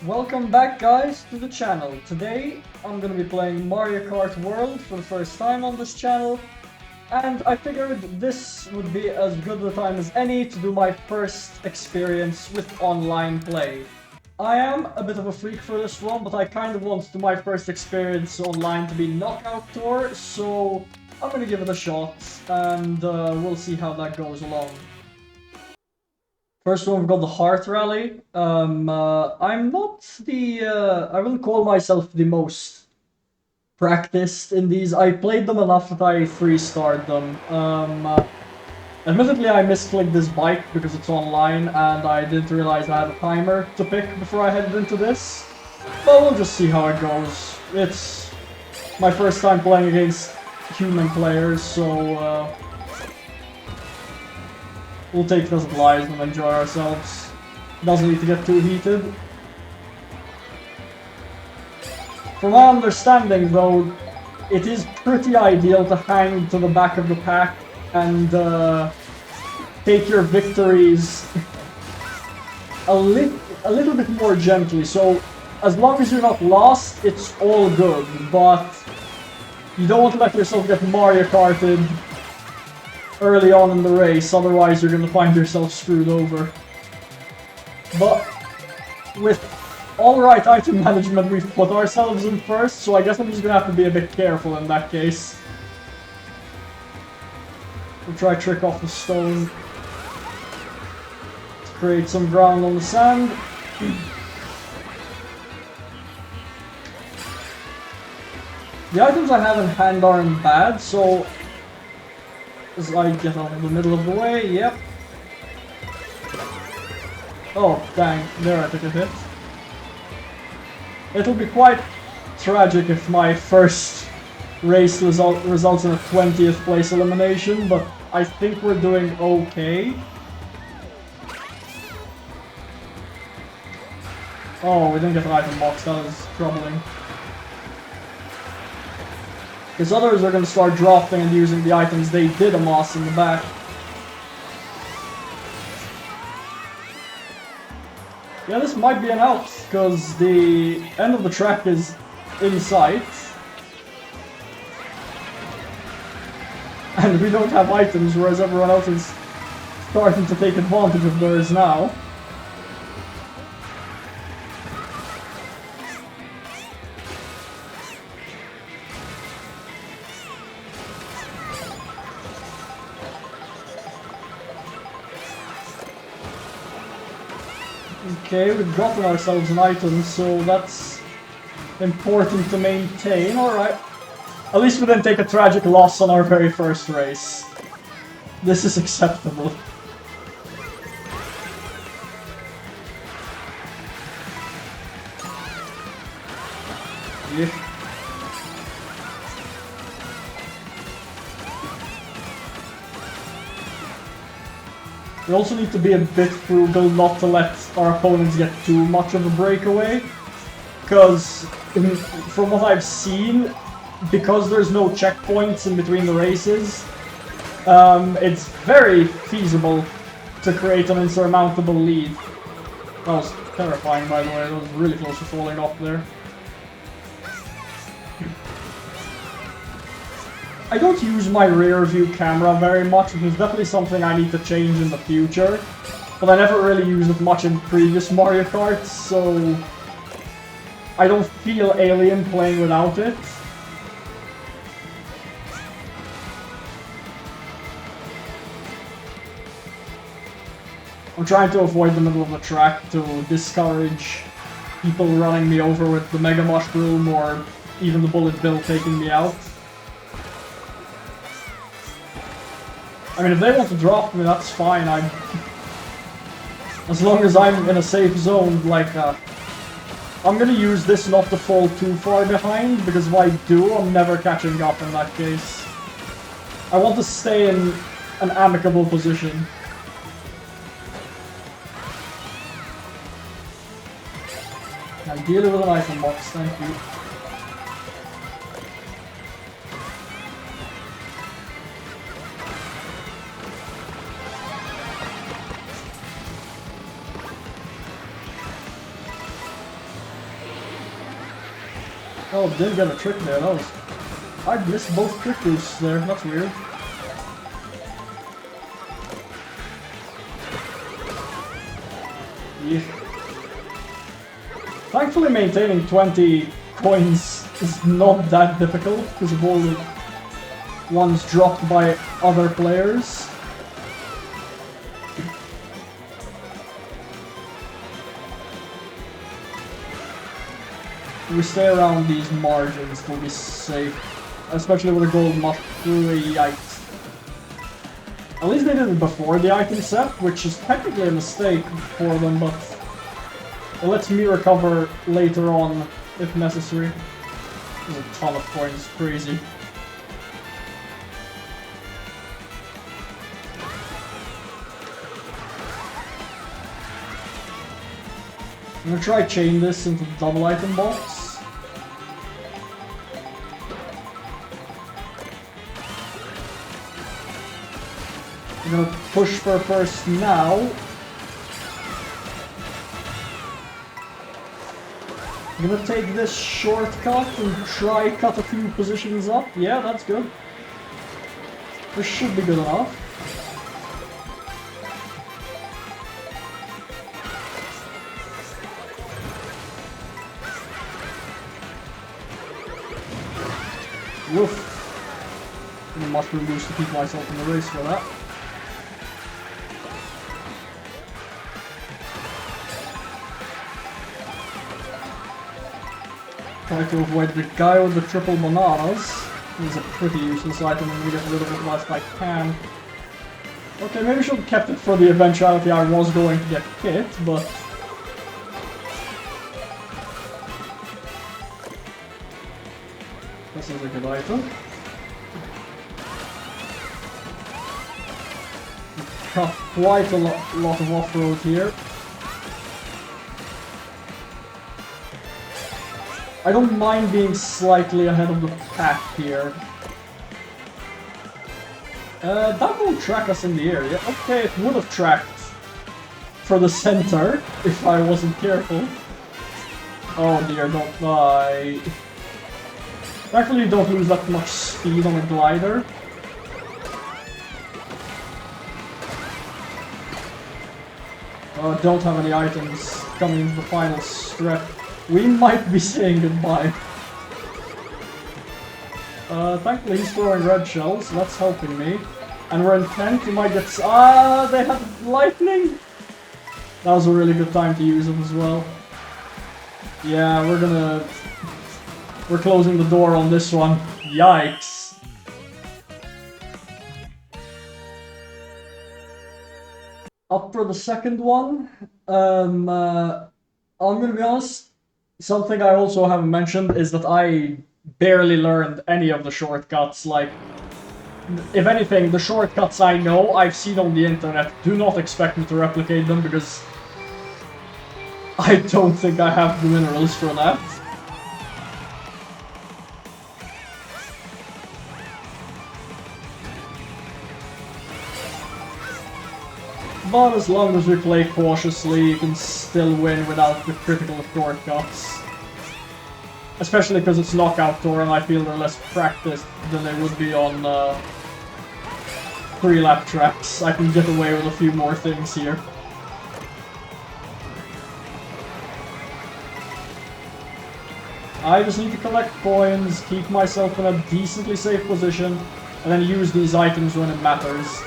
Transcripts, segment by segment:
Welcome back guys to the channel. Today I'm gonna be playing Mario Kart World for the first time on this channel, and I figured this would be as good a time as any to do my first experience with online play. I am a bit of a freak for this one, but I kind of want my first experience online to be Knockout Tour, so I'm gonna give it a shot, and we'll see how that goes along. First one, we've got the Heart Rally. I'm not the, I wouldn't call myself the most practiced in these. I played them enough that I 3-starred them. Admittedly, I misclicked this bike because it's online, and I didn't realize I had a timer to pick before I headed into this. But we'll just see how it goes. It's my first time playing against human players, so we'll take it as it lies and enjoy ourselves. Doesn't need to get too heated. From my understanding though, it is pretty ideal to hang to the back of the pack and take your victories a little bit more gently. So as long as you're not lost, it's all good, but you don't want to let yourself get Mario Karted early on in the race, otherwise you're gonna find yourself screwed over. But with all right item management, we've put ourselves in first, so I guess I'm just gonna have to be a bit careful in that case. We'll try trick off the stone to create some ground on the sand. The items I have in hand aren't bad, so as I get out of the middle of the way, yep. Oh, dang, there I took a hit. It'll be quite tragic if my first race results in a 20th place elimination, but I think we're doing okay. Oh, we didn't get an item box, that was troubling. Because others are going to start dropping and using the items they did amass in the back. Yeah, this might be an out, because the end of the track is in sight. And we don't have items, whereas everyone else is starting to take advantage of theirs now. Okay, we've gotten ourselves an item, so that's important to maintain. Alright. At least we didn't take a tragic loss on our very first race. This is acceptable. Yeah. We also need to be a bit frugal not to let our opponents get too much of a breakaway, because from what I've seen, because there's no checkpoints in between the races, it's very feasible to create an insurmountable lead. That was terrifying, by the way. That was really close to falling off there. I don't use my rear view camera very much, which is definitely something I need to change in the future. But I never really used it much in previous Mario Karts, so I don't feel alien playing without it. I'm trying to avoid the middle of the track to discourage people running me over with the Mega Mushroom or even the Bullet Bill taking me out. I mean, if they want to drop me, that's fine. As long as I'm in a safe zone, like, I'm gonna use this not to fall too far behind, because if I do, I'm never catching up in that case. I want to stay in an amicable position. Ideally with an item box, thank you. Oh, didn't get a trick there. That was... I missed both trick boosts there. That's weird. Yeah. Thankfully, maintaining 20 coins is not that difficult because of all the ones dropped by other players. If we stay around these margins, we'll be safe. Especially with a gold mushroom. Yikes. At least they did it before the item set, which is technically a mistake for them, but it lets me recover later on if necessary. There's a ton of coins, crazy. I'm gonna try chain this into the double item box. I'm gonna push for first now. I'm gonna take this shortcut and try cut a few positions up. Yeah, that's good. This should be good enough. Woof. I'm gonna mushroom boost to keep myself in the race for that. Try to avoid the guy with the triple bananas. He's a pretty useless item and we get rid of it whilst I can. Okay, maybe I should have kept it for the eventuality I was going to get hit, but... this is a good item. Got quite a lot of off-road here. I don't mind being slightly ahead of the pack here. That won't track us in the area. Okay, it would have tracked for the center if I wasn't careful. Oh dear, don't die. Thankfully you don't lose that much speed on a glider. Don't have any items coming into the final stretch. We might be saying goodbye. Thankfully he's throwing red shells, so that's helping me. And we're in 10th, we might get... ah, they had lightning! That was a really good time to use them as well. Yeah, we're closing the door on this one. Yikes. Up for the second one. I'm gonna be honest. Something I also haven't mentioned is that I barely learned any of the shortcuts. Like, if anything, the shortcuts I know, I've seen on the internet. Do not expect me to replicate them because I don't think I have the minerals for that. But as long as we play cautiously, you can still win without the critical shortcuts. Especially because it's knockout tour and I feel they're less practiced than they would be on 3-lap tracks. I can get away with a few more things here. I just need to collect coins, keep myself in a decently safe position, and then use these items when it matters.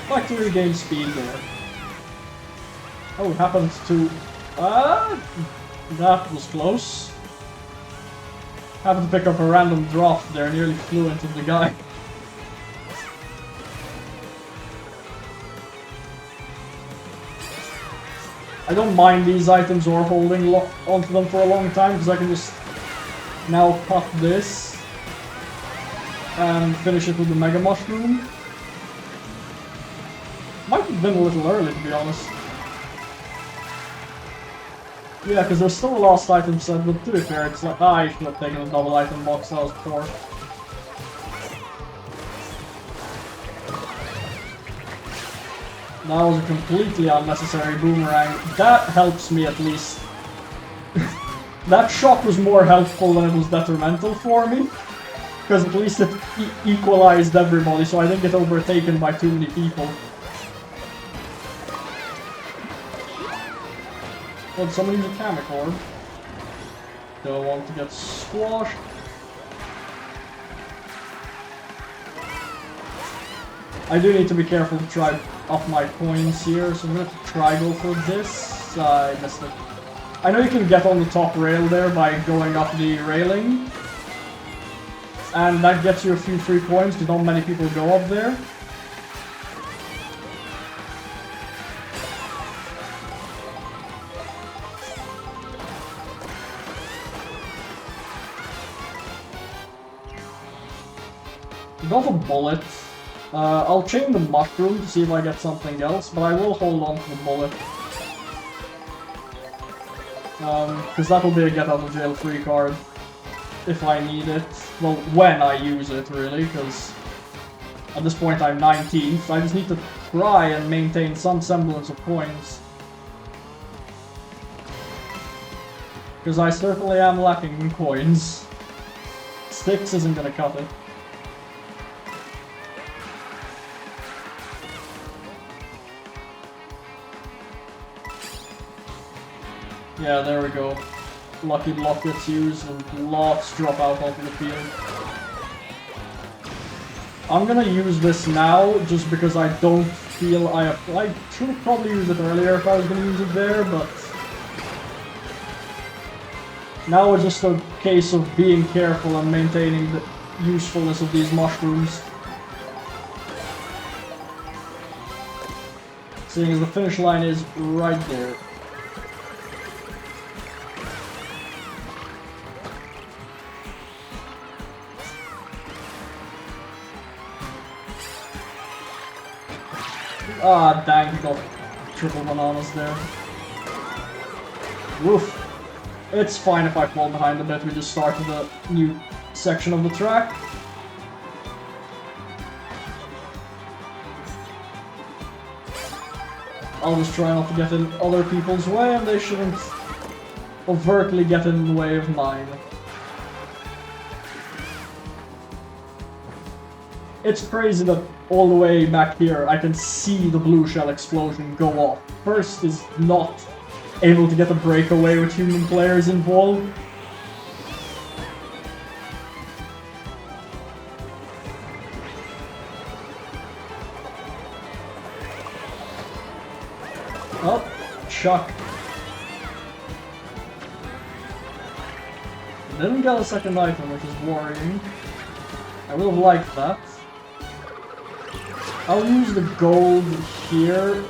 Like to regain speed there. Oh, it happened to... that was close. Happened to pick up a random drop there, nearly flew into the guy. I don't mind these items or holding onto them for a long time, because I can just now cut this and finish it with the Mega Mushroom. Might have been a little early, to be honest. Yeah, because there's still a last item set, but to be fair, it's like, I should have taken a double item box, that was poor. That was a completely unnecessary boomerang. That helps me at least. That shot was more helpful than it was detrimental for me. Because at least it equalized everybody, so I didn't get overtaken by too many people. Well, someone use a Kamicore. Don't want to get squashed. I do need to be careful to try up my coins here, so I'm gonna have to try go for this. I missed it. I know you can get on the top rail there by going up the railing. And that gets you a few free coins, because not many people go up there. Got a bullet. I'll chain the mushroom to see if I get something else, but I will hold on to the bullet. Because that'll be a get out of jail free card. If I need it. Well, when I use it, really, because at this point I'm 19th. So I just need to try and maintain some semblance of coins. Because I certainly am lacking in coins. Sticks isn't gonna cut it. Yeah, there we go. Lucky block gets used and lots drop out onto the field. I'm gonna use this now just because I don't feel I should have probably used it earlier if I was gonna use it there, but now it's just a case of being careful and maintaining the usefulness of these mushrooms. Seeing as the finish line is right there. Ah, dang, he got triple bananas there. Woof. It's fine if I fall behind a bit, we just started a new section of the track. I'll just try not to get in other people's way, and they shouldn't overtly get in the way of mine. It's crazy that all the way back here I can see the blue shell explosion go off. First is not able to get a breakaway with human players involved. Oh, Chuck. Didn't get a second item, which is worrying. I would have liked that. I'll use the gold here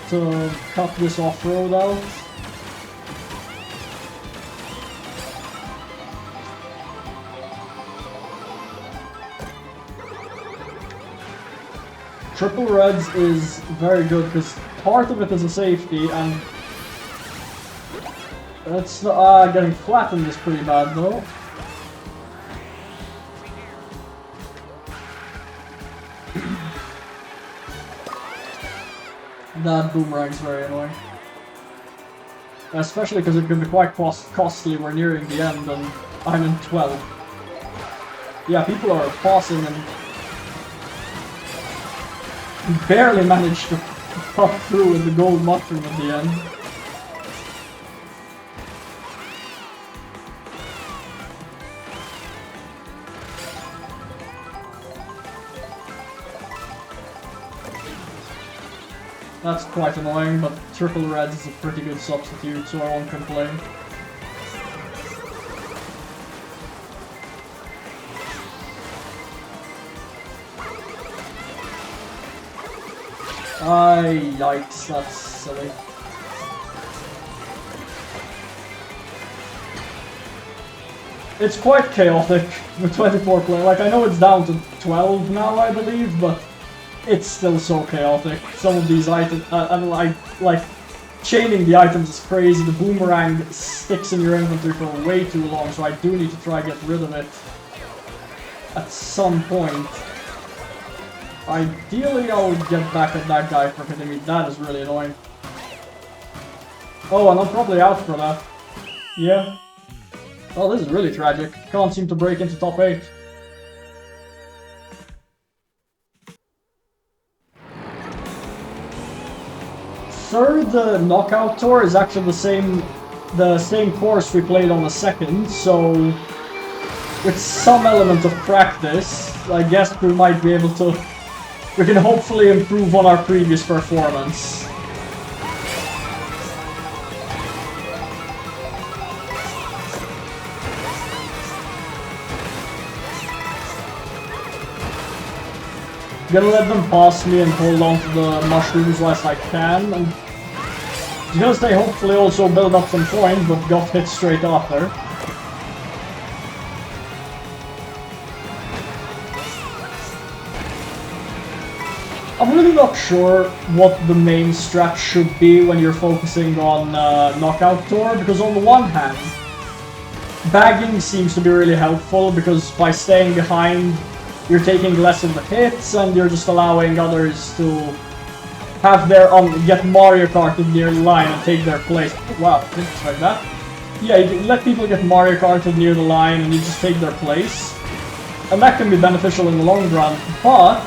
to cut this off-road out. Triple reds is very good because part of it is a safety and that's getting flattened is pretty bad though. That boomerang's very annoying. Especially because it can be quite costly. We're nearing the end and I'm in 12. Yeah, people are pausing and barely managed to pop through with the gold mushroom at the end. That's quite annoying, but triple reds is a pretty good substitute, so I won't complain. Yikes, that's silly. It's quite chaotic with 24 players. Like, I know it's down to 12 now, I believe, but it's still so chaotic. Some of these items, like, chaining the items is crazy. The boomerang sticks in your inventory for way too long, so I do need to try to get rid of it at some point. Ideally, I would get back at that guy for hitting me. That is really annoying. Oh, and I'm probably out for that. Yeah. Oh, this is really tragic. Can't seem to break into top 8. Third knockout tour is actually the same course we played on the second, so with some element of practice, I guess we might be able to. We can hopefully improve on our previous performance. Gonna let them pass me and hold on to the mushrooms as I can, and because they hopefully also build up some points, but got hit straight after. I'm really not sure what the main strat should be when you're focusing on Knockout Tour, because on the one hand, bagging seems to be really helpful, because by staying behind, you're taking less of the hits, and you're just allowing others to have their get Mario Karted near the line and take their place. Oh, wow, didn't expect that. Yeah, you let people get Mario Karted near the line, and you just take their place, and that can be beneficial in the long run. But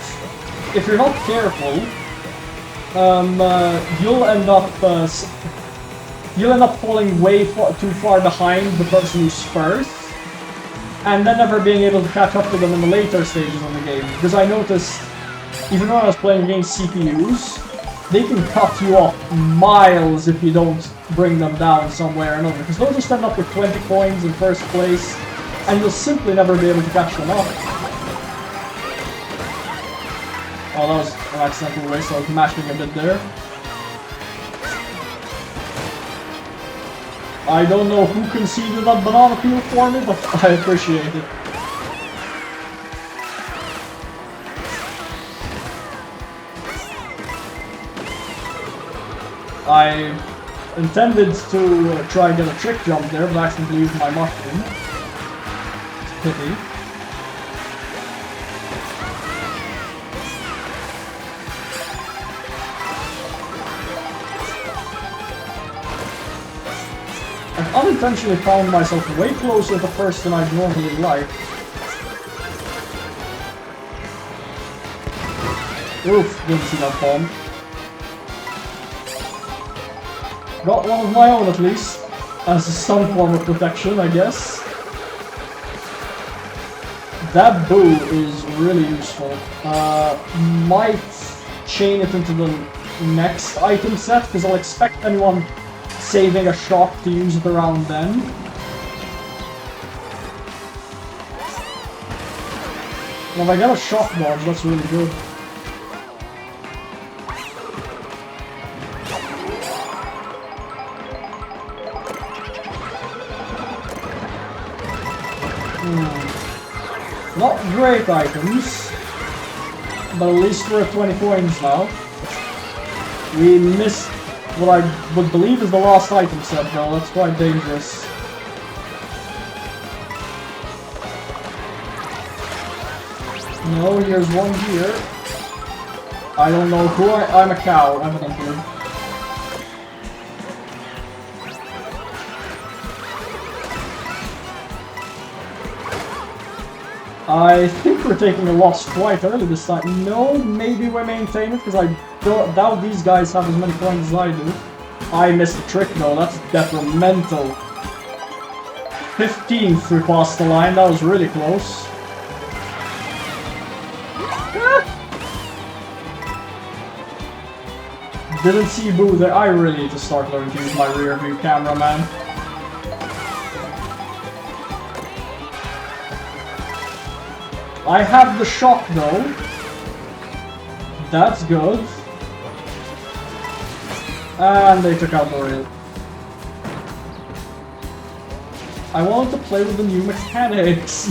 if you're not careful, you'll end up falling way too far behind the person who's first, and then never being able to catch up to them in the later stages of the game. Because I noticed, even when I was playing against CPUs, they can cut you off miles if you don't bring them down some way or another. Because they'll just end up with 20 coins in first place, and you'll simply never be able to catch them up. Oh, that was an accidental waste, so I was mashing a bit there. I don't know who conceded that banana peel for me, but I appreciate it. I intended to try and get a trick jump there, but I accidentally used my mushroom. It's a pity. I've unintentionally found myself way closer to first than I'd normally like. Oof, didn't see that bomb. Got one of my own at least, as some form of protection, I guess. That boo is really useful. Might chain it into the next item set, because I'll expect anyone saving a shock to use it around then. Well, if I get a shock dodge, that's really good. Not great items, but at least we're at 20 points now. We missed what I would believe is the last item set though, that's quite dangerous. No, here's one here. I don't know who I'm a cow, evidently. I think we're taking a loss quite early this time. No, maybe we maintain it, because I doubt these guys have as many coins as I do. I missed the trick though, that's detrimental. 15th we passed the line, that was really close. Didn't see Boo there. I really need to start learning to use my rear view camera, man. I have the shock though. That's good. And they took out the rail. I wanted to play with the new mechanics.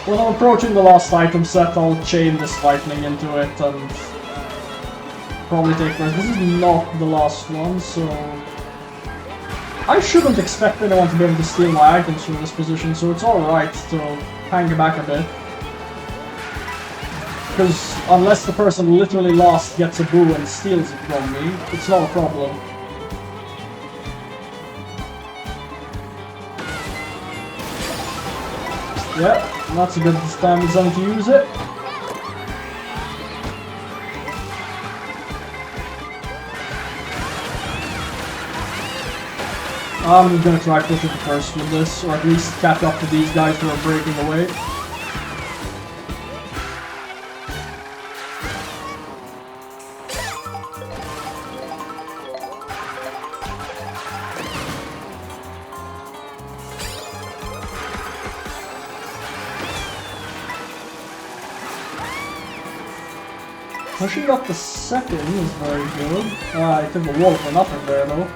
When I'm approaching the last item set, I'll chain this lightning into it and probably take rest. This is not the last one, so I shouldn't expect anyone to be able to steal my items from this position, so it's alright to hang back a bit. Because unless the person literally lost gets a boo and steals it from me, it's not a problem. Yep, that's a good time zone to use it. I'm gonna try pushing first with this, or at least catch up to these guys who are breaking away. Pushing up the second is very good. I took the wall for nothing there though.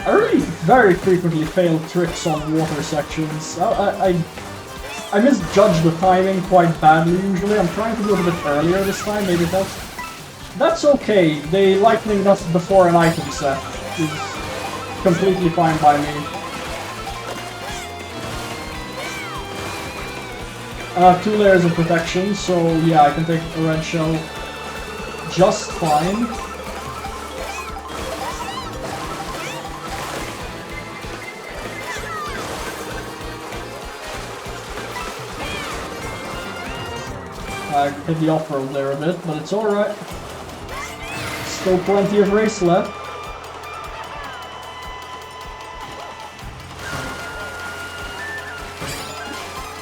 I really very frequently fail tricks on water sections. I misjudge the timing quite badly usually. I'm trying to do it a bit earlier this time, maybe that's okay. They lightning us before an item set is completely fine by me. 2 layers of protection, so yeah, I can take a red shell just fine. I hit the off-road there a bit, but it's alright. Still plenty of race left.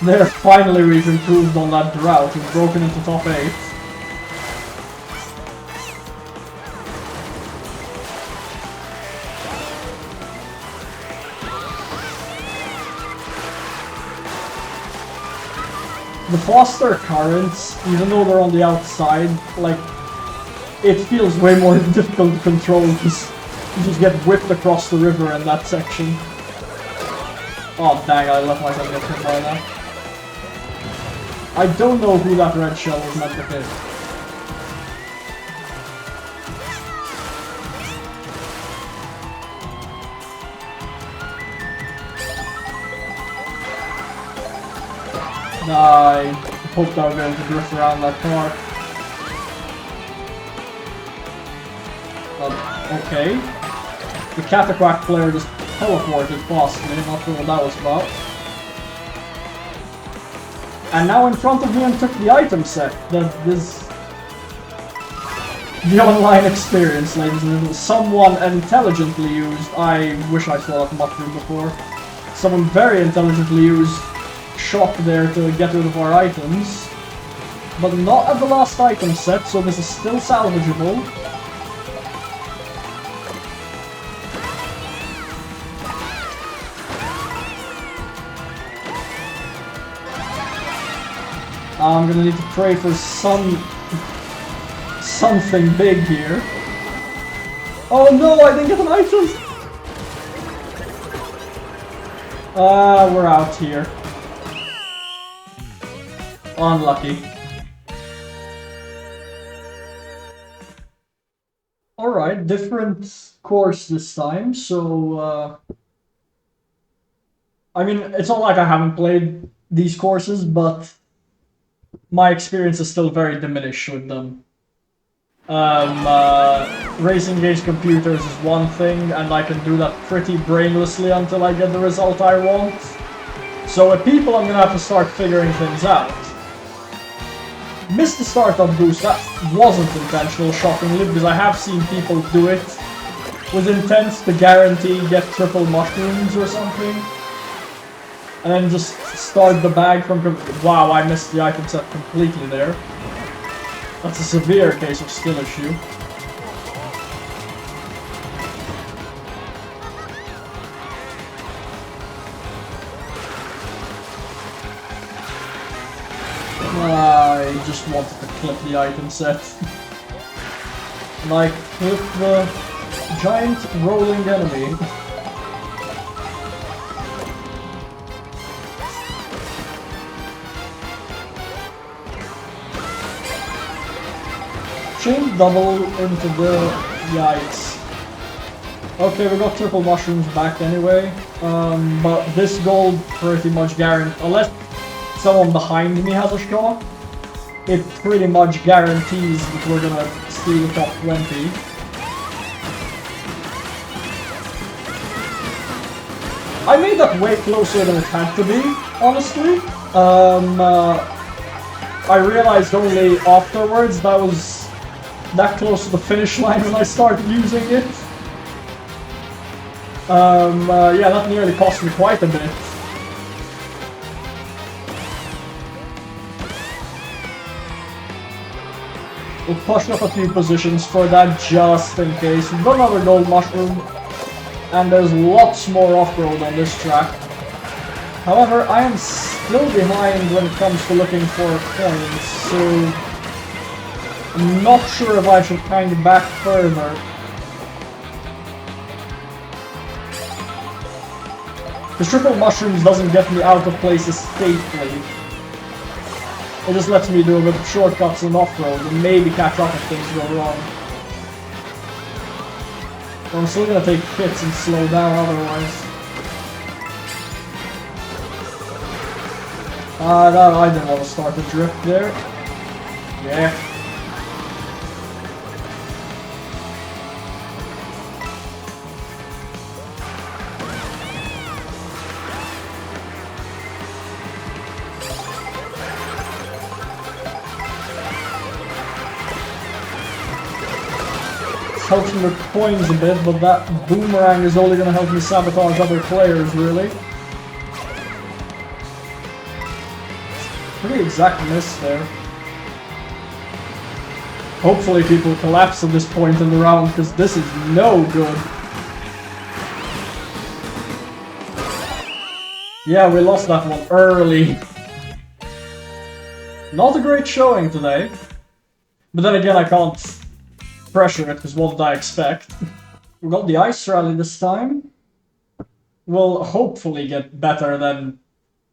There, finally we've improved on that drought. We've broken into top 8. The faster currents, even though they're on the outside, like, it feels way more difficult to control because you just get whipped across the river in that section. Oh dang, I let myself get hit by that. I don't know who that red shell was meant to hit. I hoped I would be able to drift around that car. Okay. The Cataquack player just teleported past me, not sure what that was about. And now in front of me and took the item set. That is the online experience, ladies and gentlemen. Someone intelligently used, I wish I saw that mushroom before. Someone very intelligently used shock there to get rid of our items. But not at the last item set, so this is still salvageable. I'm gonna need to pray for something big here. Oh no, I didn't get an item! We're out here. Unlucky. Alright, different course this time, so I mean, it's not like I haven't played these courses, but my experience is still very diminished with them. Racing against computers is one thing, and I can do that pretty brainlessly until I get the result I want. So with people, I'm gonna have to start figuring things out. Missed the startup boost, that wasn't intentional, shockingly, because I have seen people do it with intent to guarantee get triple mushrooms or something. And then just start the bag from... Wow, I missed the item set completely there. That's a severe case of skill issue. I just wanted to clip the item set. Like, clip the giant rolling enemy. Chain double into the... Yikes. Okay, we got triple mushrooms back anyway, but this gold pretty much guarantees, unless someone behind me has a shot, it pretty much guarantees that we're gonna steal the top 20. I made that way closer than it had to be, honestly. I realized only afterwards that was that close to the finish line when I started using it. Yeah, that nearly cost me quite a bit. We'll push up a few positions for that just in case. We've got another gold mushroom, and there's lots more off-road on this track. However, I am still behind when it comes to looking for coins, so I'm not sure if I should hang back further. The triple mushrooms doesn't get me out of places safely. It just lets me do a bit of shortcuts and off-road and maybe catch up if things go wrong. But I'm still gonna take hits and slow down otherwise. No, I didn't want to start the drift there. Yeah. Helps me with coins a bit, but that boomerang is only going to help me sabotage other players, really. Pretty exact miss there. Hopefully people collapse at this point in the round, because this is no good. Yeah, we lost that one early. Not a great showing today. But then again, I can't pressure it, because what did I expect? We got the ice rally this time. We'll hopefully get better than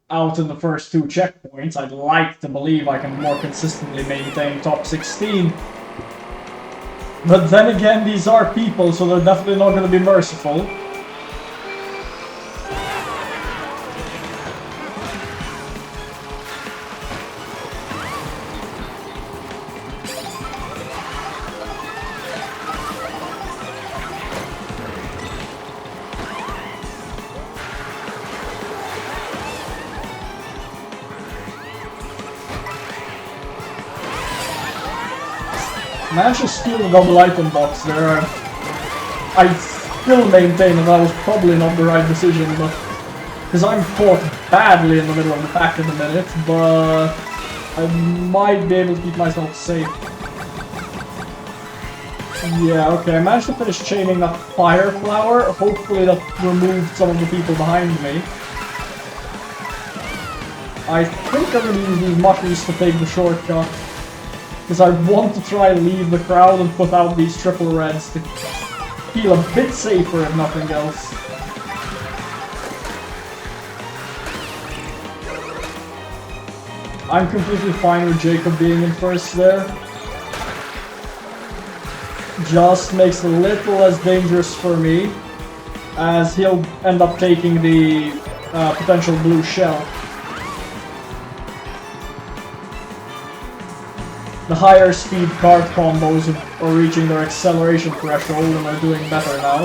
out in the first two checkpoints. I'd like to believe I can more consistently maintain top 16. But then again, these are people, so they're definitely not going to be merciful. Managed to steal the double item box there. I still maintain that was probably not the right decision, but because I'm caught badly in the middle of the pack in a minute, but I might be able to keep myself safe. Yeah, okay, I managed to finish chaining that fire flower. Hopefully that removed some of the people behind me. I think I'm going to use these mushrooms to take the shortcut, because I want to try and leave the crowd and put out these triple reds to feel a bit safer if nothing else. I'm completely fine with Jacob being in first there. Just makes it a little less dangerous for me, as he'll end up taking the potential blue shell. The higher speed card combos are reaching their acceleration threshold and are doing better now.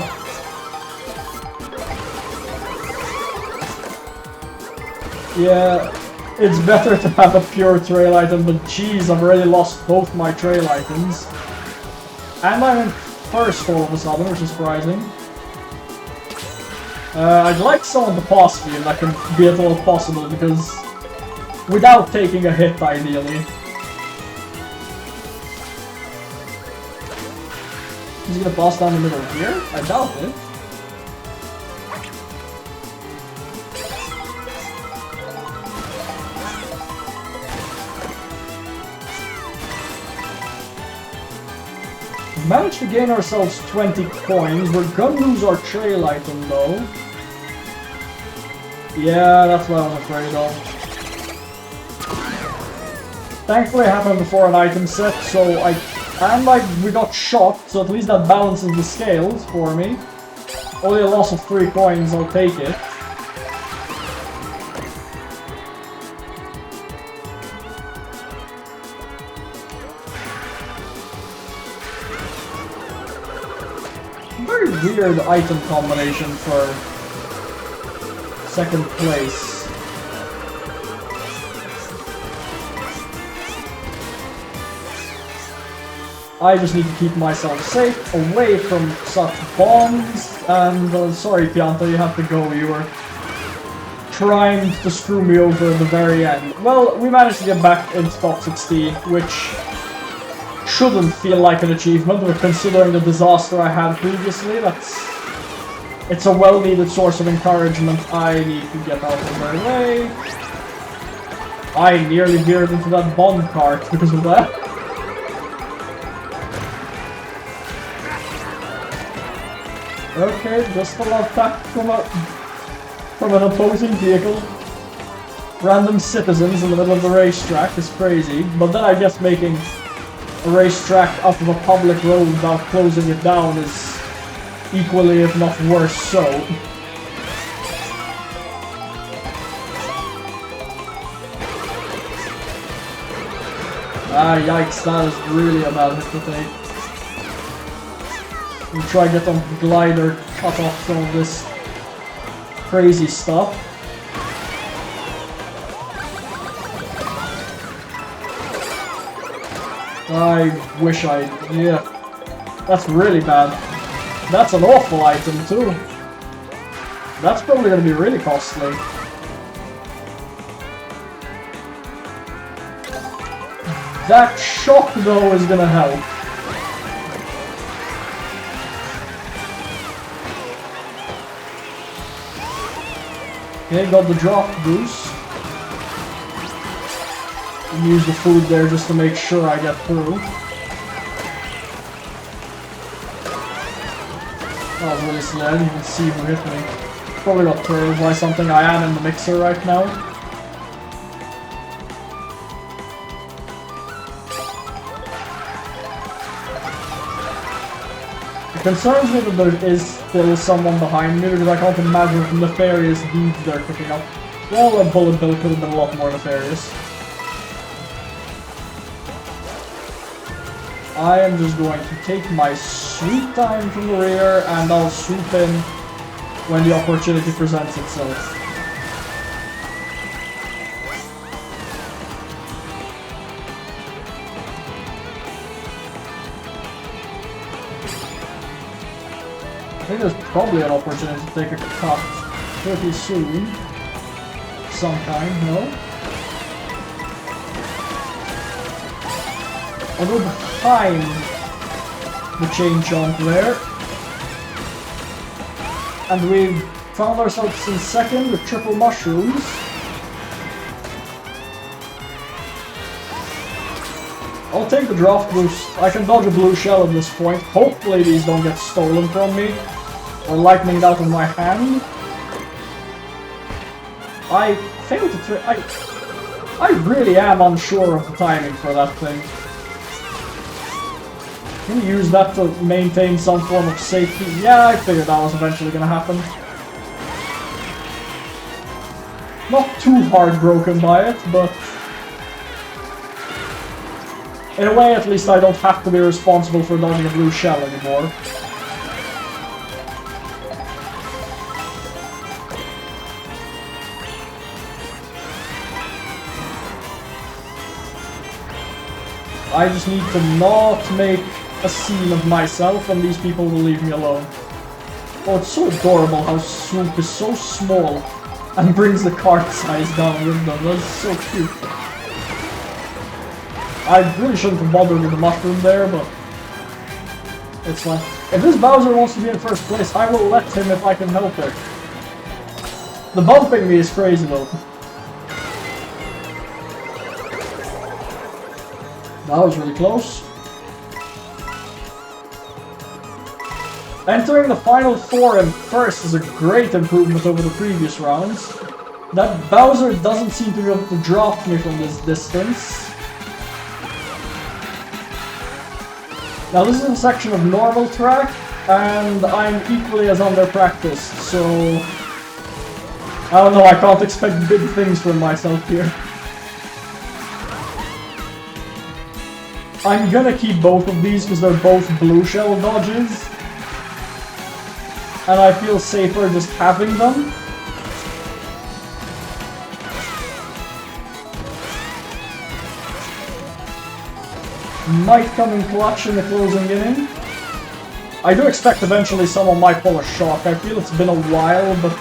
Yeah, it's better to have a pure trail item, but geez, I've already lost both my trail items. And I'm in first all of a sudden, which is surprising. I'd like someone to pass me if that can be at all possible, because without taking a hit, ideally. He's gonna pass down the middle here? I doubt it. We've managed to gain ourselves 20 coins. We're gonna lose our trail item though. Yeah, that's what I'm afraid of. Thankfully it happened before an item set, so we got shot, so at least that balances the scales for me. Only a loss of 3 coins, I'll take it. Very weird item combination for second place. I just need to keep myself safe, away from such bombs, and sorry Pianta, you have to go, you were trying to screw me over at the very end. Well, we managed to get back into top 16, which shouldn't feel like an achievement, but considering the disaster I had previously, it's a well-needed source of encouragement. I need to get out of their way. I nearly veered into that bomb cart because of that. Okay, just a love attack from an opposing vehicle. Random citizens in the middle of the racetrack is crazy, but then I guess making a racetrack up of a public road without closing it down is equally, if not worse, so. Ah, yikes, that is really a bad hit to take. We'll try to get on the glider, cut off some of this crazy stuff. I wish yeah. That's really bad. That's an awful item too. That's probably gonna be really costly. That shock though is gonna help. Okay, got the drop boost. Use the food there just to make sure I get through. That was really slow, I didn't even see who hit me. Probably got turtled by something. I am in the mixer right now. It concerns me that there is still someone behind me because I can't imagine what nefarious deeds they're cooking up. Well, a bullet bill could have been a lot more nefarious. I am just going to take my sweet time from the rear and I'll swoop in when the opportunity presents itself. I think there's probably an opportunity to take a cut pretty soon. Some kind, no? I'll go behind the chain jump there. And we found ourselves in second with triple mushrooms. I'll take the draft boost. I can dodge a blue shell at this point. Hopefully these don't get stolen from me or lightninged out of my hand. I failed to I really am unsure of the timing for that thing. Can you use that to maintain some form of safety? Yeah, I figured that was eventually gonna happen. Not too heartbroken by it, but in a way at least I don't have to be responsible for dodging a blue shell anymore. I just need to not make a scene of myself and these people will leave me alone. Oh, it's so adorable how Swoop is so small and brings the cart size down with them. That's so cute. I really shouldn't have bothered with the mushroom there, but it's fine. If this Bowser wants to be in first place, I will let him if I can help it. The bumping me is crazy though. That was really close. Entering the final four in first is a great improvement over the previous rounds. That Bowser doesn't seem to be able to drop me from this distance. Now this is a section of normal track, and I'm equally as under-practiced, so... I don't know, I can't expect big things from myself here. I'm gonna keep both of these because they're both blue shell dodges. And I feel safer just having them. Might come in clutch in the closing inning. I do expect eventually someone might pull a shock. I feel it's been a while, but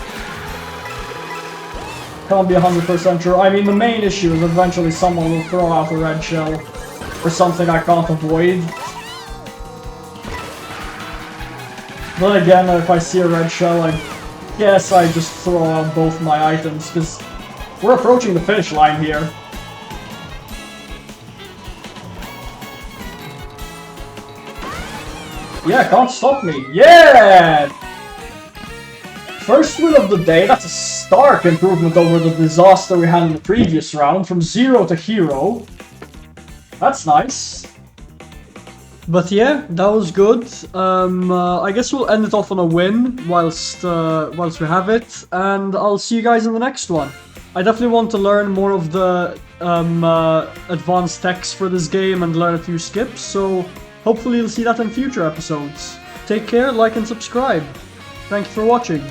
can't be 100% sure. I mean, the main issue is eventually someone will throw out a red shell or something I can't avoid. But again, if I see a red shell, I guess I just throw out both my items, because we're approaching the finish line here. Yeah, can't stop me. Yeah! First win of the day, that's a stark improvement over the disaster we had in the previous round, from 0 to hero. That's nice. But yeah, that was good. I guess we'll end it off on a win whilst we have it, and I'll see you guys in the next one. I definitely want to learn more of the advanced text for this game and learn a few skips, so hopefully you'll see that in future episodes. Take care, like and subscribe. Thank you for watching.